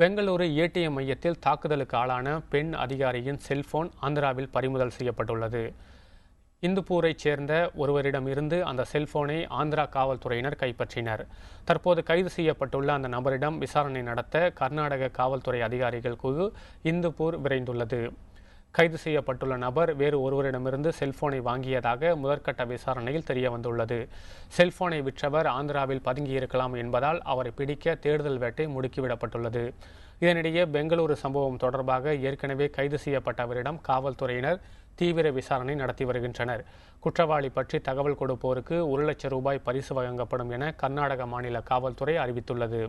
Bengaluru ATM மையத்தில் தாக்குதலுக்கு ஆளான பெண் அதிகாரியின் செல்போன் ஆந்திராவில் பறிமுதல் செய்யப்பட்டுள்ளது. இந்துப்பூரைச் சேர்ந்த ஒருவரிடமிருந்து அந்த செல்போனை ஆந்திரா காவல்துறையினர் கைப்பற்றினர். தற்போது கைது செய்யப்பட்டுள்ள அந்த நபரிடம் விசாரணை நடத்த கர்நாடக காவல்துறை அதிகாரிகள் குழு இந்துப்பூர் விரைந்துள்ளது. கைது செய்யப்பட்டுள்ள நபர் வேறு ஒருவரிடமிருந்து செல்போனை வாங்கியதாக முதற்கட்ட விசாரணையில் தெரியவந்துள்ளது. செல்போனை விற்றவர் ஆந்திராவில் பதுங்கியிருக்கலாம் என்பதால் அவரை பிடிக்க தேடுதல் வேட்டை முடுக்கிவிடப்பட்டுள்ளது. இதனிடையே பெங்களூரு சம்பவம் தொடர்பாக ஏற்கனவே கைது செய்யப்பட்டவரிடம் காவல்துறையினர் தீவிர விசாரணை நடத்தி வருகின்றனர். குற்றவாளி பற்றி தகவல் கொடுப்போருக்கு 1 லட்சம் ரூபாய் பரிசு வழங்கப்படும் என கர்நாடக மாநில காவல்துறை அறிவித்துள்ளது.